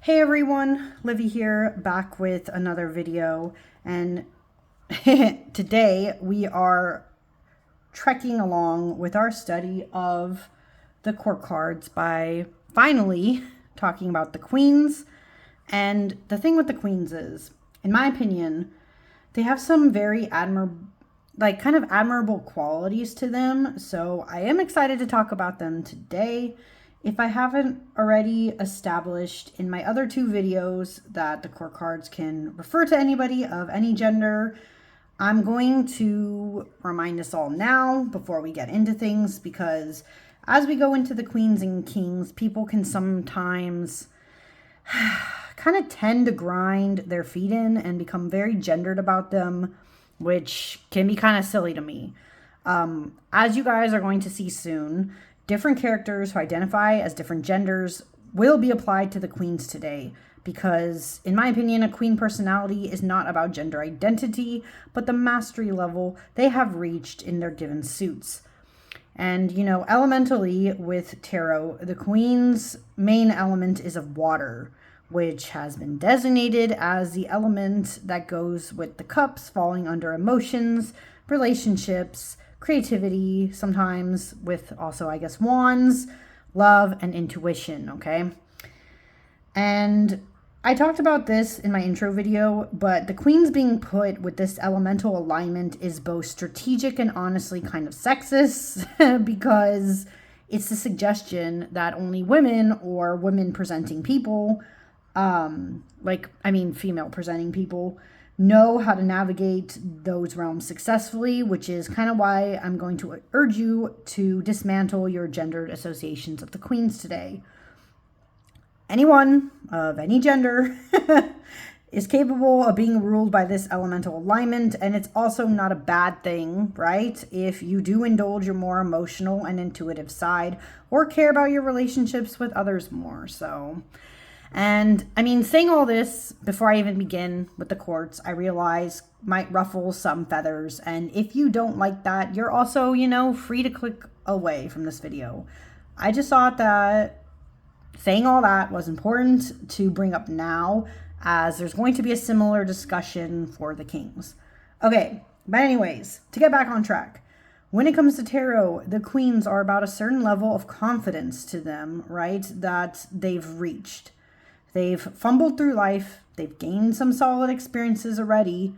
Hey everyone, Livy here, back with another video, and today we are trekking along with our study of the court cards by finally talking about the queens. And the thing with the queens is, in my opinion, they have some very admirable qualities to them, so I am excited to talk about them today. If I haven't already established in my other two videos that the court cards can refer to anybody of any gender, I'm going to remind us all now before we get into things, because as we go into the queens and kings, people can sometimes kind of tend to grind their feet in and become very gendered about them, which can be kind of silly to me. As you guys are going to see soon, different characters who identify as different genders will be applied to the queens today, because in my opinion, a queen personality is not about gender identity, but the mastery level they have reached in their given suits. And, elementally with tarot, the queen's main element is of water, which has been designated as the element that goes with the cups, falling under emotions, relationships, creativity, sometimes with also, I guess, wands, love, and intuition, okay? And I talked about this in my intro video, but the queens being put with this elemental alignment is both strategic and honestly kind of sexist because it's the suggestion that only women or women presenting people, female presenting people, know how to navigate those realms successfully, which is kind of why I'm going to urge you to dismantle your gendered associations of the queens today. Anyone of any gender is capable of being ruled by this elemental alignment, and it's also not a bad thing, right? If you do indulge your more emotional and intuitive side or care about your relationships with others more, so... And saying all this before I even begin with the courts, I realize might ruffle some feathers. And if you don't like that, you're also, free to click away from this video. I just thought that saying all that was important to bring up now, as there's going to be a similar discussion for the kings. Okay, but anyways, to get back on track. When it comes to tarot, the queens are about a certain level of confidence to them, right, that they've reached. They've fumbled through life, they've gained some solid experiences already,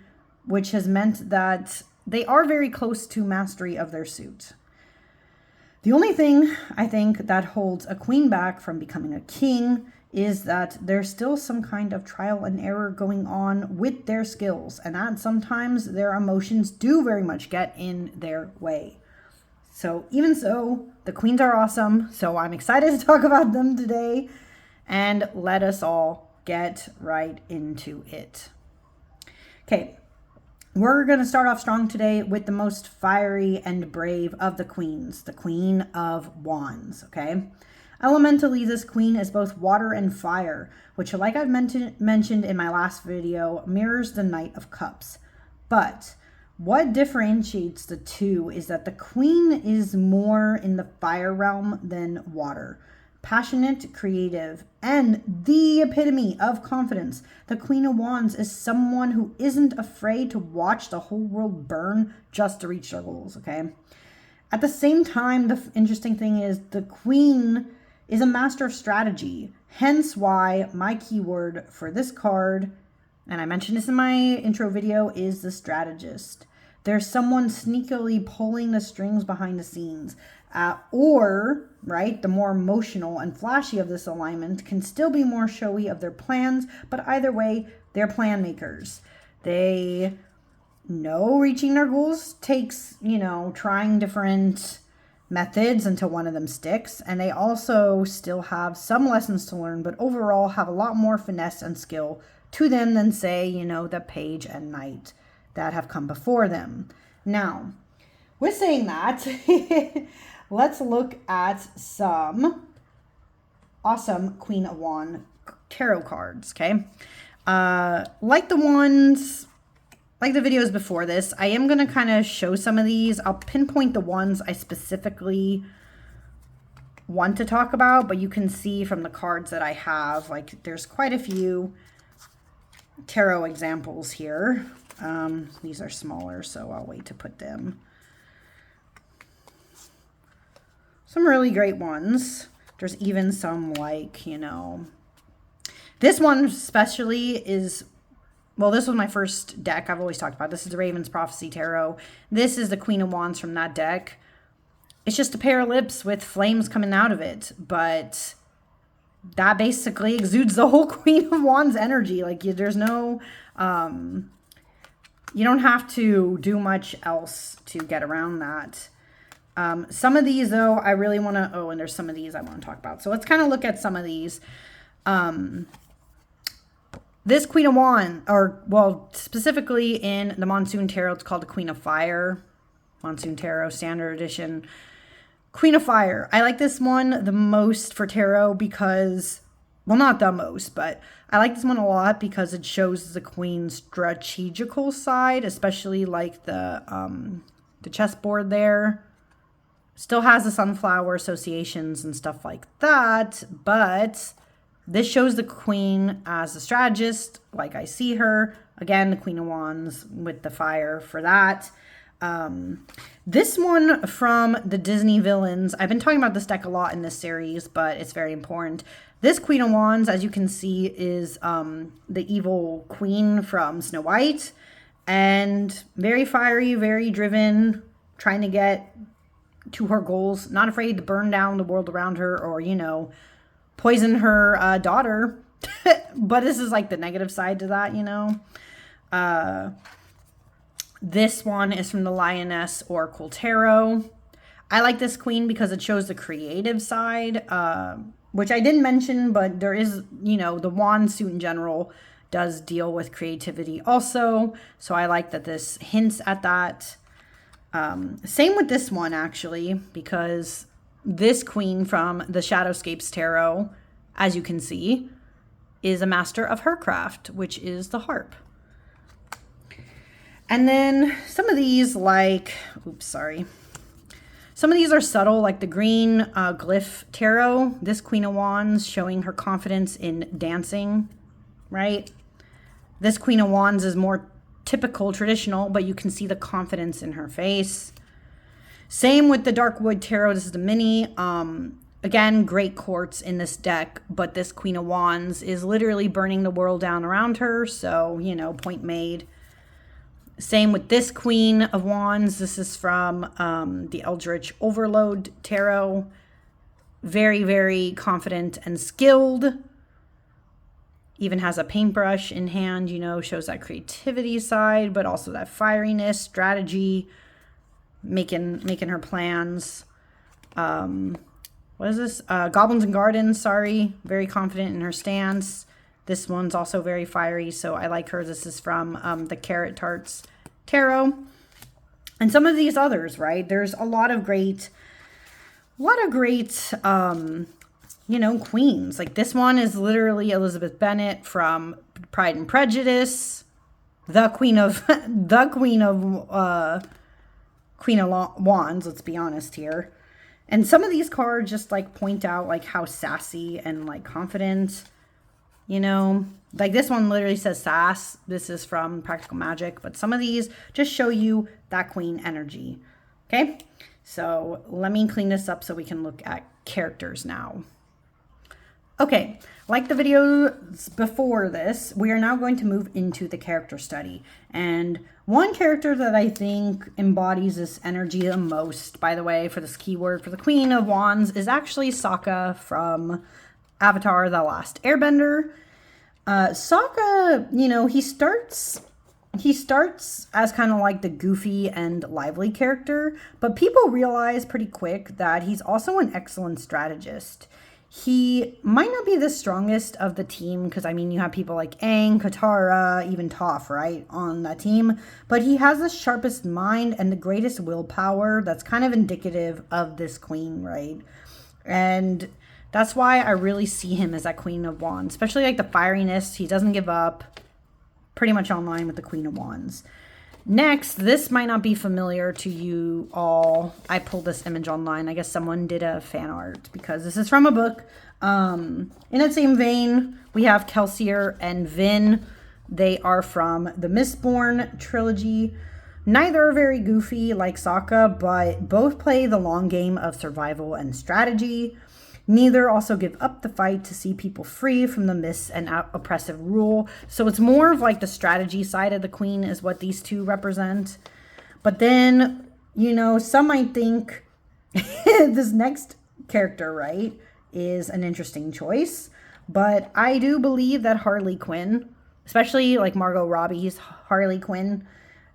which has meant that they are very close to mastery of their suit. The only thing I think that holds a queen back from becoming a king is that there's still some kind of trial and error going on with their skills, and that sometimes their emotions do very much get in their way. So even so, the queens are awesome, so I'm excited to talk about them today. And let us all get right into it. Okay, we're going to start off strong today with the most fiery and brave of the queens, the Queen of Wands, okay? Elementally, this queen is both water and fire, which, like I've mentioned in my last video, mirrors the Knight of Cups. But what differentiates the two is that the queen is more in the fire realm than water. Passionate, creative, and the epitome of confidence. The Queen of Wands is someone who isn't afraid to watch the whole world burn just to reach their goals, okay? At the same time, the interesting thing is the Queen is a master of strategy, hence why my keyword for this card, and I mentioned this in my intro video, is the strategist. There's someone sneakily pulling the strings behind the scenes. The more emotional and flashy of this alignment can still be more showy of their plans, but either way, they're plan makers. They know reaching their goals takes, trying different methods until one of them sticks, and they also still have some lessons to learn, but overall have a lot more finesse and skill to them than, say, the page and knight that have come before them. Now, with saying that, let's look at some awesome Queen of Wands tarot cards, okay? Like the videos before this, I am going to kind of show some of these. I'll pinpoint the ones I specifically want to talk about, but you can see from the cards that I have, like there's quite a few tarot examples here. These are smaller, so I'll wait to put them. Some really great ones. There's even some like, you know, this one especially is, well, this was my first deck I've always talked about. This is the Raven's Prophecy Tarot. This is the Queen of Wands from that deck. It's just a pair of lips with flames coming out of it, but that basically exudes the whole Queen of Wands energy. Like there's no, you don't have to do much else to get around that. Some of these though, I really want to, oh, and there's some of these I want to talk about. So let's kind of look at some of these. This Queen of Wands, or well, specifically in the Monsoon Tarot, it's called the Queen of Fire. Monsoon Tarot, Standard Edition. Queen of Fire. I like this one the most for tarot because, well, not the most, but I like this one a lot because it shows the Queen's strategical side, especially like the chessboard there. Still has the sunflower associations and stuff like that, but this shows the Queen as a strategist, like I see her. Again, the Queen of Wands with the fire for that. This one from the Disney Villains. I've been talking about this deck a lot in this series, but it's very important. This Queen of Wands, as you can see, is the evil queen from Snow White. And very fiery, very driven, trying to get to her goals. Not afraid to burn down the world around her or, you know, poison her daughter. But this is like the negative side to that, you know. This one is from the Lioness Oracle Tarot. I like this queen because it shows the creative side, which I didn't mention, but there is, you know, the wand suit in general does deal with creativity also. So I like that this hints at that. Same with this one, actually, because this queen from the Shadowscapes Tarot, as you can see, is a master of her craft, which is the harp. And then some of these like, oops, sorry. Some of these are subtle, like the green glyph tarot. This Queen of Wands showing her confidence in dancing, right? This Queen of Wands is more typical, traditional, but you can see the confidence in her face. Same with the Darkwood Tarot. This is the mini. Again, great quartz in this deck, but this Queen of Wands is literally burning the world down around her. So, you know, point made. Same with this Queen of Wands. This is from the Eldritch Overload Tarot. Very, very confident and skilled. Even has a paintbrush in hand, you know, shows that creativity side, but also that fieriness, strategy, making her plans. What is this? Goblins and Gardens, sorry. Very confident in her stance. This one's also very fiery, so I like her. This is from the Carrot Tarts Tarot. And some of these others, right? There's a lot of great, you know, queens. Like this one is literally Elizabeth Bennet from Pride and Prejudice. The Queen of Wands, let's be honest here. And some of these cards just like point out like how sassy and like confident, you know, like this one literally says sass. This is from Practical Magic, but some of these just show you that queen energy. Okay, so let me clean this up so we can look at characters now. Okay, like the videos before this, we are now going to move into the character study. And one character that I think embodies this energy the most, by the way, for this keyword for the Queen of Wands, is actually Sokka from Avatar: The Last Airbender. Sokka, you know, he starts as kind of like the goofy and lively character, but people realize pretty quick that he's also an excellent strategist. He might not be the strongest of the team because, I mean, you have people like Aang, Katara, even Toph, right, on that team. But he has the sharpest mind and the greatest willpower that's kind of indicative of this queen, right? And that's why I really see him as that Queen of Wands, especially like the fieriness. He doesn't give up, pretty much online with the Queen of Wands. Next, this might not be familiar to you all. I pulled this image online. I guess someone did a fan art because this is from a book. In that same vein, we have Kelsier and Vin. They are from the Mistborn trilogy. Neither are very goofy like Sokka, but both play the long game of survival and strategy. Neither also give up the fight to see people free from the mists and oppressive rule. So it's more of like the strategy side of the Queen is what these two represent. But then, you know, some might think this next character, right, is an interesting choice. But I do believe that Harley Quinn, especially like Margot Robbie's Harley Quinn,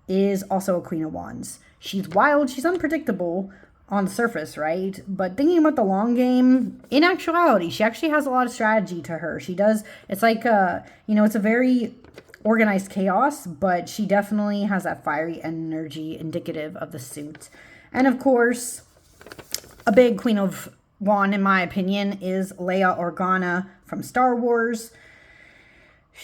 is also a Queen of Wands. She's wild, she's unpredictable on the surface, right? But thinking about the long game, in actuality, she actually has a lot of strategy to her. She does, it's like, you know, it's a very organized chaos, but she definitely has that fiery energy indicative of the suit. And of course, a big Queen of Wand, in my opinion, is Leia Organa from Star Wars.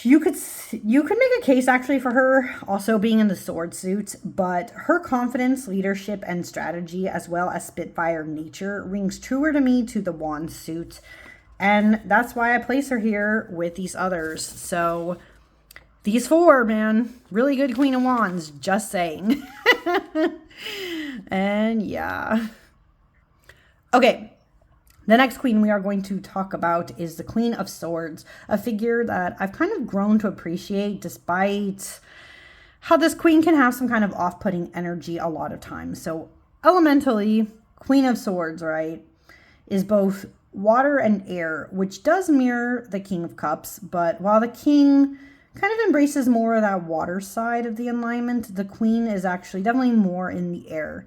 You could make a case actually for her also being in the sword suit, but her confidence, leadership, and strategy, as well as Spitfire nature, rings truer to me to the wand suit, and that's why I place her here with these others. So these four, man, really good Queen of Wands, just saying. And yeah. Okay. The next queen we are going to talk about is the Queen of Swords, a figure that I've kind of grown to appreciate despite how this queen can have some kind of off-putting energy a lot of times. So elementally, Queen of Swords, right, is both water and air, which does mirror the King of Cups, but while the king kind of embraces more of that water side of the alignment, the queen is actually definitely more in the air.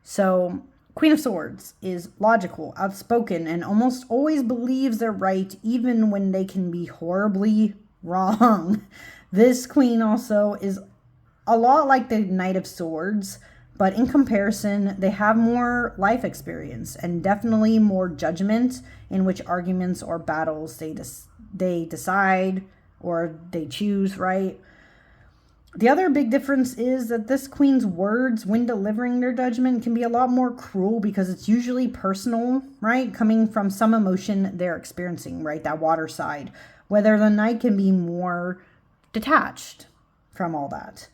So Queen of Swords is logical, outspoken, and almost always believes they're right, even when they can be horribly wrong. This queen also is a lot like the Knight of Swords, but in comparison, they have more life experience and definitely more judgment in which arguments or battles they decide or they choose, right? The other big difference is that this queen's words, when delivering their judgment, can be a lot more cruel because it's usually personal, right? Coming from some emotion they're experiencing, right? That water side. Whether the knight can be more detached from all that.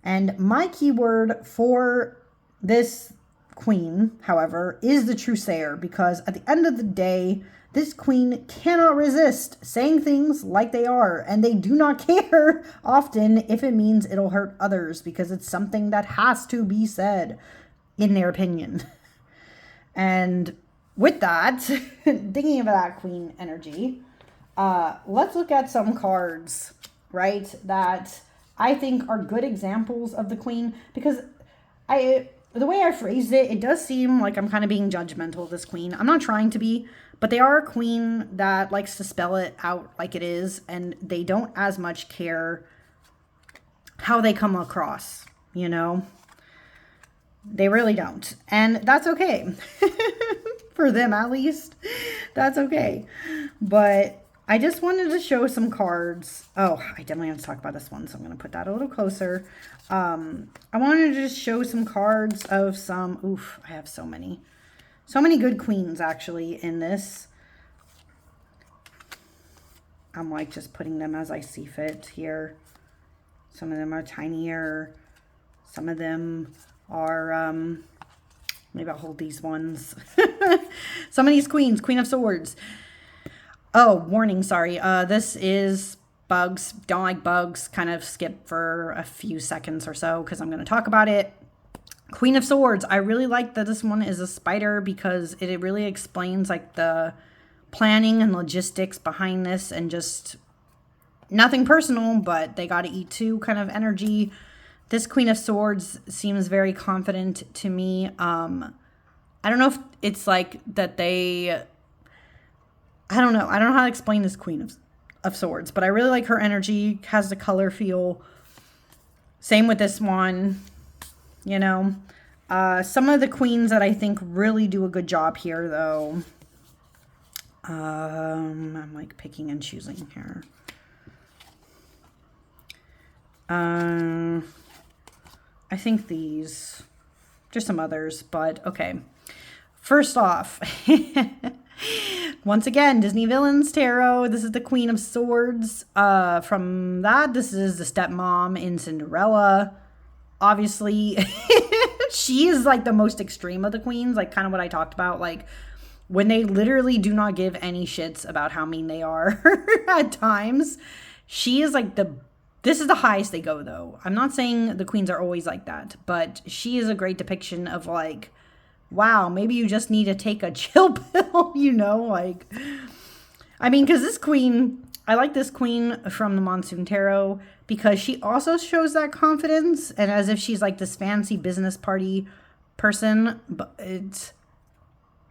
And my keyword for this queen, however, is the Truesayer, because at the end of the day, this queen cannot resist saying things like they are, and they do not care often if it means it'll hurt others, because it's something that has to be said, in their opinion. And with that, thinking of that queen energy, let's look at some cards, right, that I think are good examples of the queen, because the way I phrased it, it does seem like I'm kind of being judgmental of this queen. I'm not trying to be, but they are a queen that likes to spell it out like it is, and they don't as much care how they come across, you know? They really don't. And that's okay. For them, at least. That's okay. But I just wanted to show some cards. Oh, I definitely have to talk about this one, so I'm going to put that a little closer. I wanted to just show some cards of some... Oof, I have so many. So many good queens, actually, in this. I'm, like, just putting them as I see fit here. Some of them are tinier. Some of them are... maybe I'll hold these ones. Some of these queens. Queen of Swords. Oh, warning, sorry. This is bugs. Don't like bugs. Kind of skip for a few seconds or so because I'm going to talk about it. Queen of Swords. I really like that this one is a spider because it really explains like the planning and logistics behind this, and just nothing personal, but they got to eat too kind of energy. This Queen of Swords seems very confident to me. I don't know if it's like that they... I don't know. I don't know how to explain this Queen of Swords, but I really like her energy. Has the color feel. Same with this one. You know. Some of the queens that I think really do a good job here, though. I'm like picking and choosing here. I think these, just some others, but okay. First off, once again, Disney Villains Tarot. This is the Queen of Swords. From that, this is the stepmom in Cinderella. Obviously, she is like the most extreme of the queens, like kind of what I talked about, like when they literally do not give any shits about how mean they are at times. She is like this is the highest they go, though. I'm not saying the queens are always like that, but she is a great depiction of like, wow, maybe you just need to take a chill pill, you know, like, I mean, because this queen, I like this queen from the Monsoon Tarot because she also shows that confidence and as if she's like this fancy business party person, but it's,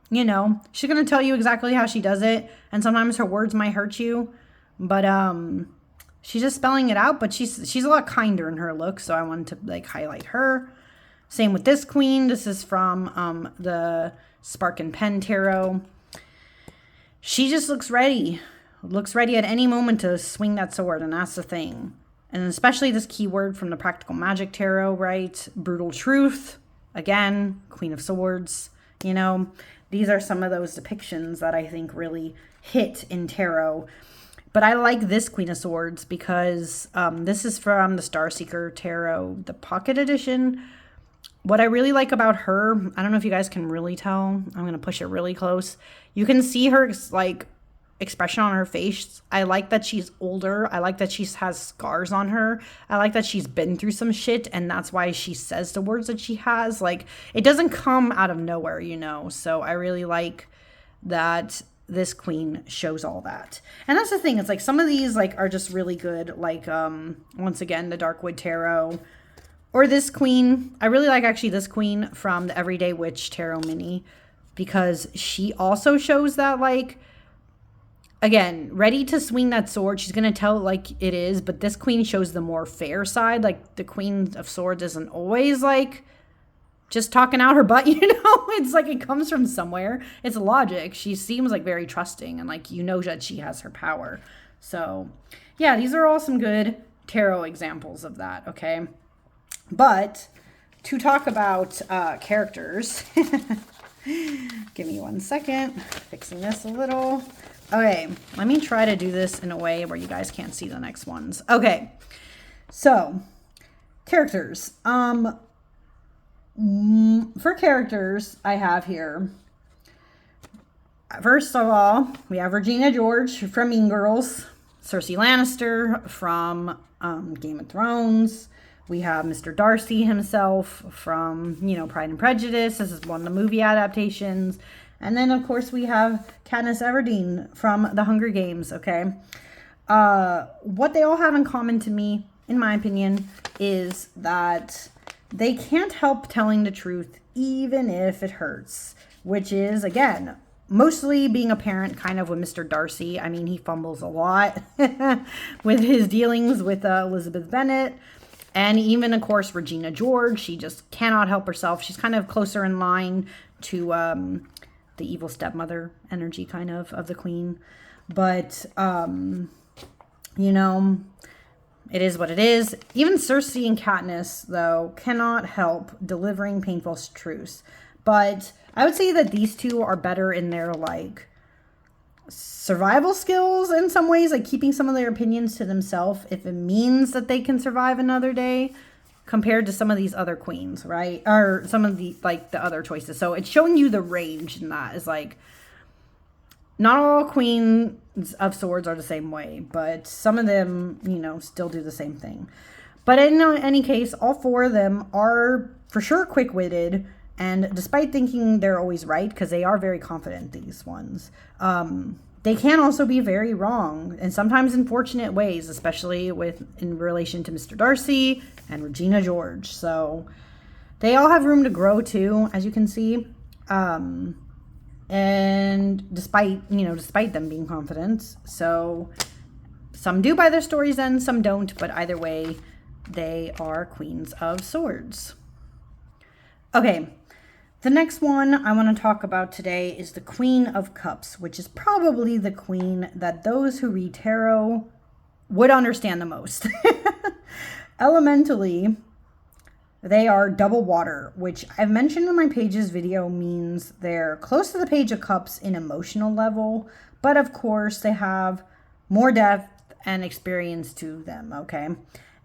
you know, she's going to tell you exactly how she does it. And sometimes her words might hurt you, but, she's just spelling it out, but she's a lot kinder in her look. So I wanted to like highlight her. Same with this queen. This is from, the Spark and Pen Tarot. She just looks ready at any moment to swing that sword. And that's the thing. And especially this keyword from the Practical Magic Tarot, right? Brutal Truth. Again, Queen of Swords. You know, these are some of those depictions that I think really hit in tarot. But I like this Queen of Swords because this is from the Starseeker Tarot, the Pocket Edition. What I really like about her, I don't know if you guys can really tell. I'm going to push it really close. You can see her like expression on her face. I like that she's older. I like that she has scars on her. I like that she's been through some shit and that's why she says the words that she has. Like, it doesn't come out of nowhere, you know. So I really like that this queen shows all that. And that's the thing. It's like some of these like are just really good. Like, once again, the Darkwood Tarot. Or this queen. I really like actually this queen from the Everyday Witch Tarot Mini. Because she also shows that like, again, ready to swing that sword. She's going to tell it like it is. But this queen shows the more fair side. Like the Queen of Swords isn't always like just talking out her butt, you know? It's like it comes from somewhere. It's logic. She seems like very trusting. And like, you know that she has her power. So yeah, these are all some good tarot examples of that. Okay. But to talk about characters, give me 1 second, fixing this a little. Okay, let me try to do this in a way where you guys can't see the next ones. Okay, so characters. For characters, I have here, first of all, we have Regina George from Mean Girls, Cersei Lannister from Game of Thrones. We have Mr. Darcy himself from, you know, Pride and Prejudice. This is one of the movie adaptations. And then, of course, we have Katniss Everdeen from The Hunger Games, okay? What they all have in common to me, in my opinion, is that they can't help telling the truth even if it hurts. Which is, again, mostly being a parent kind of with Mr. Darcy. I mean, he fumbles a lot with his dealings with Elizabeth Bennet. And even, of course, Regina George, she just cannot help herself. She's kind of closer in line to the evil stepmother energy kind of the queen. But, you know, it is what it is. Even Cersei and Katniss, though, cannot help delivering painful truths. But I would say that these two are better in their, like, survival skills in some ways, like keeping some of their opinions to themselves if it means that they can survive another day, compared to some of these other queens, right? Or some of the, like, the other choices. So it's showing you the range in that. Is like, not all queens of swords are the same way, but some of them, you know, still do the same thing. But in any case, all four of them are for sure quick-witted. And despite thinking they're always right, because they are very confident, these ones, they can also be very wrong, and sometimes in fortunate ways, especially in relation to Mr. Darcy and Regina George. So they all have room to grow too, as you can see. And despite them being confident, so some do by their stories and some don't, but either way, they are Queens of Swords. Okay. The next one I want to talk about today is the Queen of Cups, which is probably the queen that those who read tarot would understand the most. Elementally, They are double water, which I've mentioned in my pages video means they're close to the Page of Cups in emotional level, but of course they have more depth and experience to them, okay?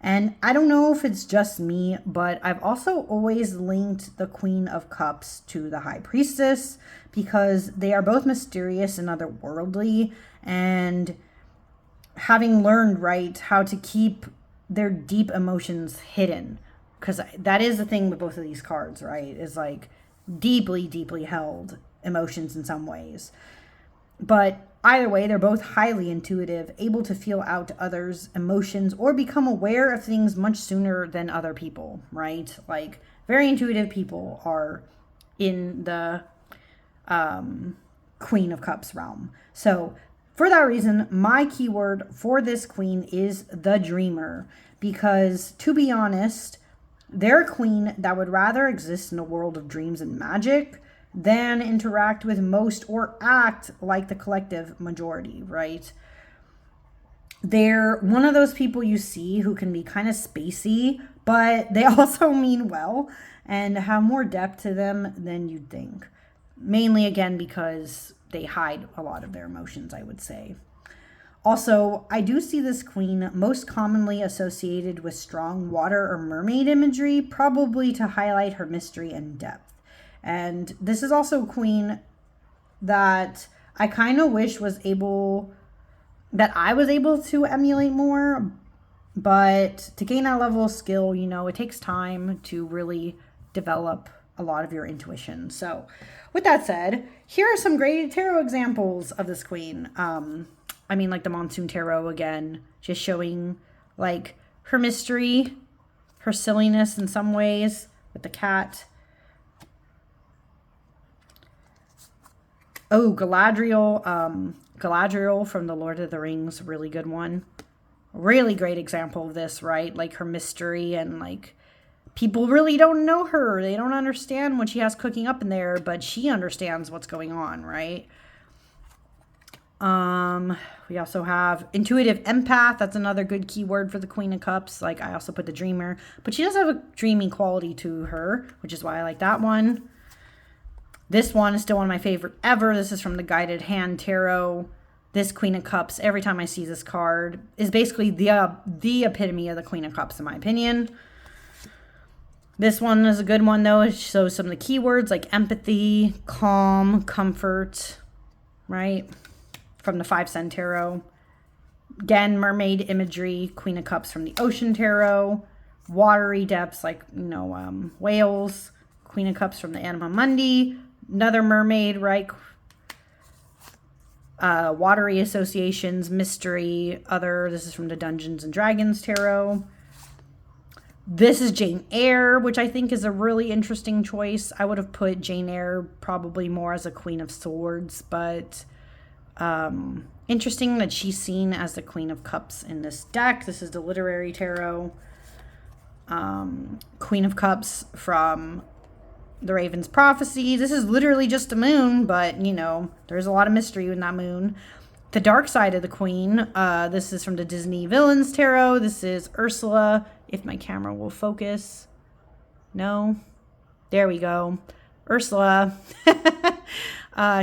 And I don't know if it's just me, but I've also always linked the Queen of Cups to the High Priestess because they are both mysterious and otherworldly, and having learned right how to keep their deep emotions hidden, because that is the thing with both of these cards, right, is like deeply, deeply held emotions in some ways. But either way, they're both highly intuitive, able to feel out others' emotions or become aware of things much sooner than other people, right? Like, very intuitive people are in the Queen of Cups realm. So, for that reason, my keyword for this queen is the dreamer, because to be honest, they're a queen that would rather exist in a world of dreams and magic than interact with most or act like the collective majority, right? They're one of those people you see who can be kind of spacey, but they also mean well and have more depth to them than you'd think. Mainly, again, because they hide a lot of their emotions, I would say. Also, I do see this queen most commonly associated with strong water or mermaid imagery, probably to highlight her mystery and depth. And this is also a queen that I kind of wish I was able to emulate more. But to gain that level of skill, it takes time to really develop a lot of your intuition. So with that said, here are some great tarot examples of this queen. Like the Monsoon Tarot again, just showing like her mystery, her silliness in some ways with the cat. Oh, Galadriel. Galadriel from the Lord of the Rings, really good one. Really great example of this, right? Like her mystery and like people really don't know her. They don't understand what she has cooking up in there, but she understands what's going on, right? We also have intuitive empath. That's another good keyword for the Queen of Cups. Like I also put the dreamer, but she does have a dreamy quality to her, which is why I like that one. This one is still one of my favorite ever. This is from the Guided Hand Tarot. This Queen of Cups, every time I see this card, is basically the epitome of the Queen of Cups, in my opinion. This one is a good one, though. It shows some of the keywords like empathy, calm, comfort, right? From the 5 Cent Tarot. Again, mermaid imagery, Queen of Cups from the Ocean Tarot. Watery depths like, whales. Queen of Cups from the Anima Mundi. Another mermaid, right? Watery associations, mystery, this is from the Dungeons and Dragons Tarot. This is Jane Eyre, which I think is a really interesting choice. I would have put Jane Eyre probably more as a Queen of Swords, but interesting that she's seen as the Queen of Cups in this deck. This is the Literary Tarot. Queen of Cups from the Raven's Prophecy. This is literally just a moon, but, there's a lot of mystery in that moon. The Dark Side of the Queen. This is from the Disney Villains Tarot. This is Ursula. If my camera will focus. No. There we go. Ursula.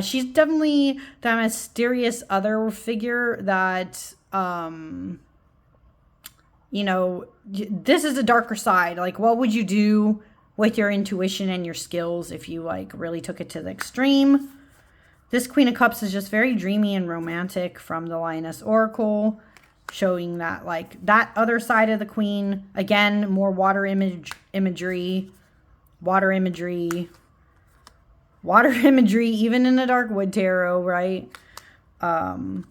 She's definitely that mysterious other figure that, this is the darker side. Like, what would you do with your intuition and your skills if you really took it to the extreme? This Queen of Cups is just very dreamy and romantic from the Lioness Oracle, showing that that other side of the queen. Again, more water imagery, even in the Darkwood Tarot, right? And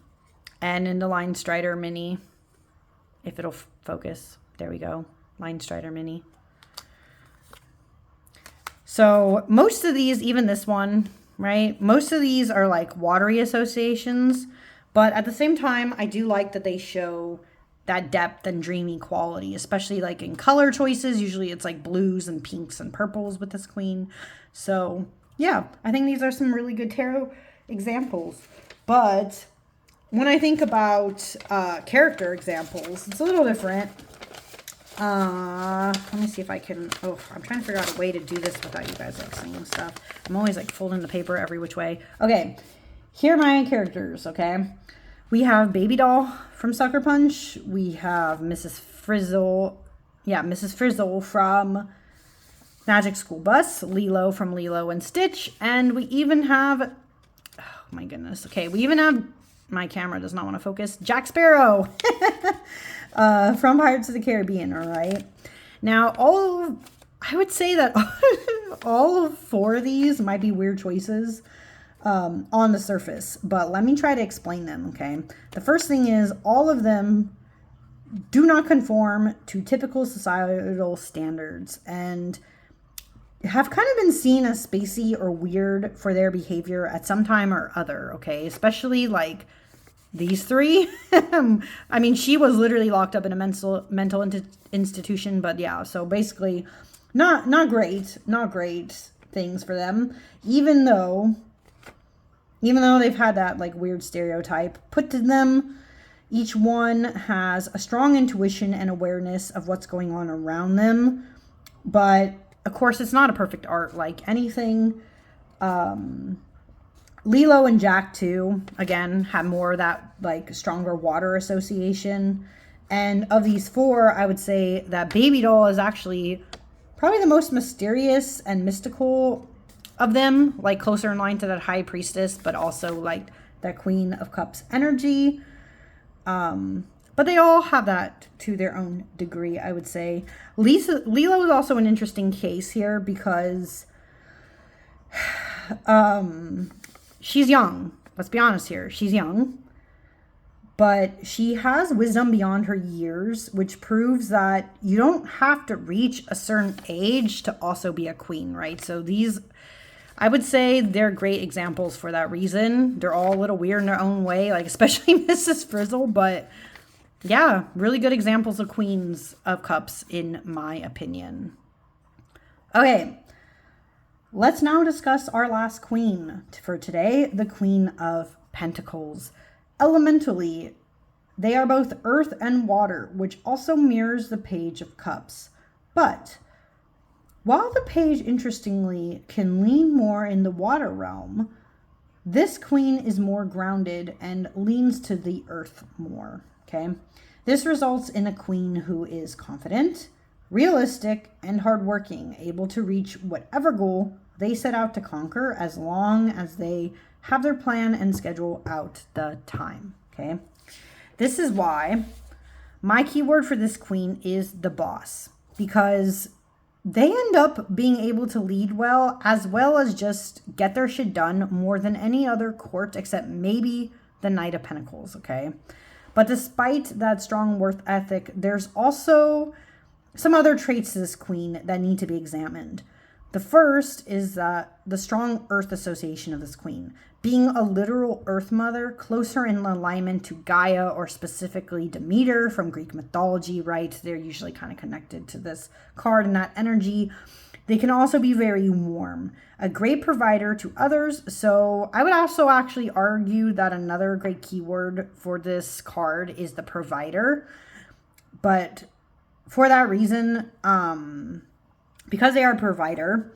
in the Line Strider mini, if it'll focus. There we go. Line Strider mini. So most of these, even this one, right? Most of these are watery associations, but at the same time, I do like that they show that depth and dreamy quality, especially in color choices. Usually it's blues and pinks and purples with this queen. So yeah, I think these are some really good tarot examples. But when I think about character examples, it's a little different. Let me see if I can, I'm trying to figure out a way to do this without you guys like seeing stuff. I'm always like folding the paper every which way. Okay, here are my characters, okay? We have Baby Doll from Sucker Punch. We have Mrs. Frizzle. Yeah, Mrs. Frizzle from Magic School Bus. Lilo from Lilo and Stitch. And we even have, oh my goodness. Okay, we even have, my camera does not want to focus, Jack Sparrow from Pirates of the Caribbean, all right? Now, I would say that all 4 of these might be weird choices on the surface, but let me try to explain them, okay? The first thing is all of them do not conform to typical societal standards and have kind of been seen as spacey or weird for their behavior at some time or other, okay? Especially like these 3. I mean, she was literally locked up in a mental institution, but yeah, so basically not great things for them, even though they've had that like weird stereotype put to them. Each one has a strong intuition and awareness of what's going on around them. But of course, it's not a perfect art like anything. Lilo and Jack too, again, have more of that like stronger water association. And of these 4, I would say that Baby Doll is actually probably the most mysterious and mystical of them, like closer in line to that High Priestess, but also like that Queen of Cups energy. But they all have that to their own degree, I would say. Lilo is also an interesting case here because she's young. Let's be honest here. She's young. But she has wisdom beyond her years, which proves that you don't have to reach a certain age to also be a queen, right? So these, I would say they're great examples for that reason. They're all a little weird in their own way, like especially Mrs. Frizzle, but yeah, really good examples of Queens of Cups in my opinion. Okay, let's now discuss our last queen for today, the Queen of Pentacles. Elementally, they are both earth and water, which also mirrors the Page of Cups. But while the page, interestingly, can lean more in the water realm, this queen is more grounded and leans to the earth more, okay? This results in a queen who is confident, realistic, and hardworking, able to reach whatever goal they set out to conquer as long as they have their plan and schedule out the time, okay? This is why my keyword for this queen is the boss, because they end up being able to lead well as just get their shit done more than any other court except maybe the Knight of Pentacles, okay? But despite that strong work ethic, there's also some other traits to this queen that need to be examined. The first is that the strong earth association of this queen, being a literal earth mother, closer in alignment to Gaia or specifically Demeter from Greek mythology, right? They're usually kind of connected to this card and that energy. They can also be very warm, a great provider to others. So I would also actually argue that another great keyword for this card is the provider. But for that reason, because they are a provider,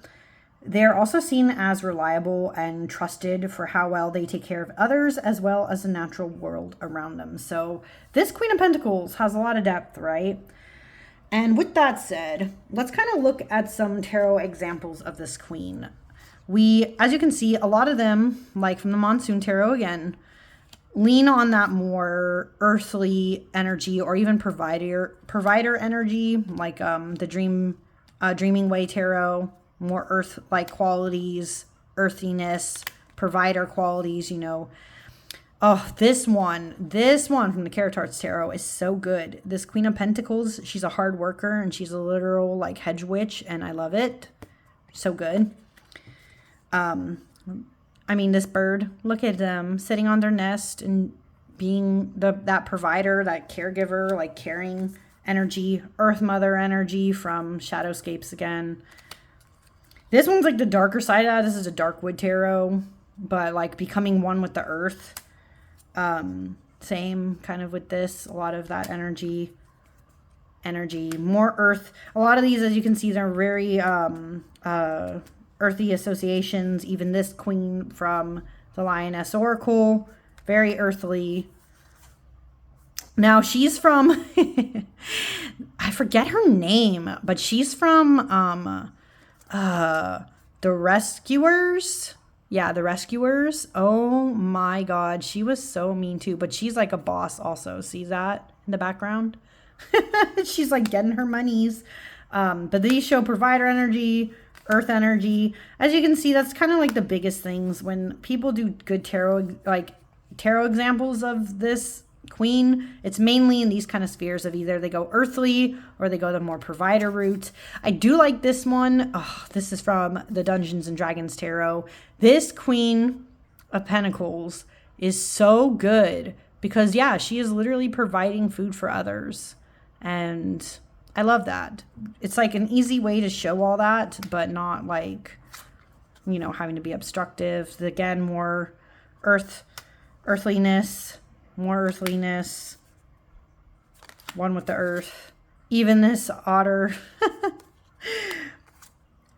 they're also seen as reliable and trusted for how well they take care of others as well as the natural world around them. So this Queen of Pentacles has a lot of depth, right? And with that said, let's kind of look at some tarot examples of this queen. As you can see, a lot of them, like from the Monsoon Tarot again, lean on that more earthly energy or even provider energy, like the Dreaming Way Tarot, more earth-like qualities, earthiness, provider qualities, you know. Oh, this one from the Caritarts Tarot is so good. This Queen of Pentacles, she's a hard worker and she's a literal like hedge witch, and I love it. So good. I mean, this bird, look at them sitting on their nest and being that provider, that caregiver, like caring energy, Earth Mother energy from Shadowscapes again. This one's like the darker side of that. This is a Darkwood Tarot, but like becoming one with the earth. Same kind of with this, a lot of that energy. energy, more earth. A lot of these, as you can see, they're very earthy associations. Even this queen from the Lioness Oracle, very earthly. Now she's from, I forget her name, but she's from The Rescuers. Yeah, The Rescuers. Oh my God, she was so mean too, but she's like a boss also. See that in the background? She's like getting her monies. But these show provider energy, earth energy. As you can see, that's kind of like the biggest things when people do good tarot, like tarot examples of this queen. It's mainly in these kind of spheres of either they go earthly or they go the more provider route. I do like this one. Oh, this is from the Dungeons and Dragons Tarot. This Queen of Pentacles is so good because, yeah, she is literally providing food for others. And I love that. It's like an easy way to show all that, but not like, you know, having to be obstructive. Again, more earthliness, more earthliness. One with the earth. Even this otter.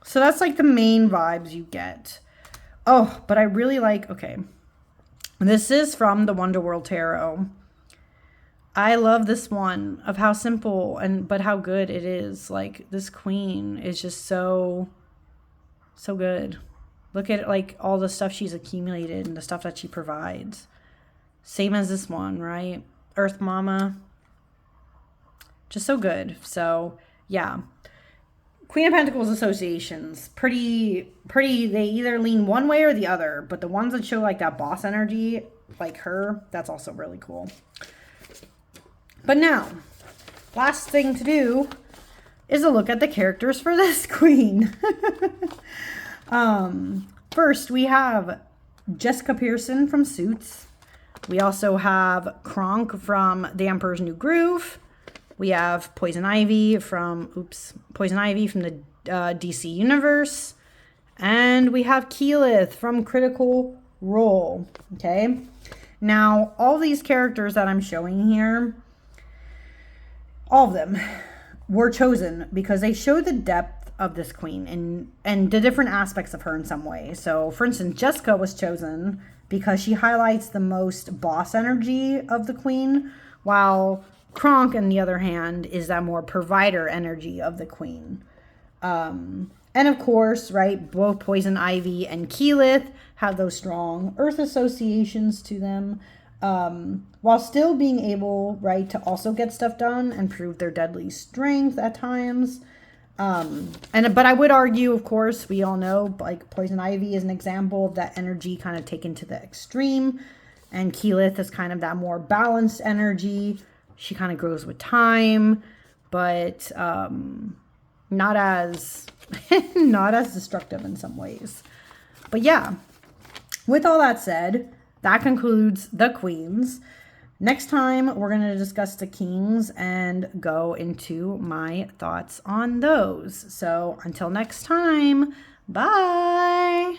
So that's like the main vibes you get. Oh, but I really like, okay. This is from the Wonderworld Tarot. I love this one of how simple but how good it is. Like this queen is just so good. Look at like all the stuff she's accumulated and the stuff that she provides. Same as this one, right? Earth Mama. Just so good. So yeah. Queen of Pentacles associations, pretty, they either lean one way or the other, but the ones that show like that boss energy, like her, that's also really cool. But now, last thing to do is a look at the characters for this queen. First, we have Jessica Pearson from Suits. We also have Kronk from The Emperor's New Groove. We have Poison Ivy from the DC Universe. And we have Keyleth from Critical Role. Okay. Now, all these characters that I'm showing here, all of them were chosen because they show the depth of this queen and the different aspects of her in some way. So, for instance, Jessica was chosen because she highlights the most boss energy of the queen, while Kronk, on the other hand, is that more provider energy of the queen. And of course, right, both Poison Ivy and Keyleth have those strong earth associations to them, while still being able, right, to also get stuff done and prove their deadly strength at times. But I would argue, of course, we all know, like Poison Ivy is an example of that energy kind of taken to the extreme, and Keyleth is kind of that more balanced energy. She kind of grows with time, but not as destructive in some ways. But yeah, with all that said, that concludes the queens. Next time, we're going to discuss the kings and go into my thoughts on those. So until next time, bye.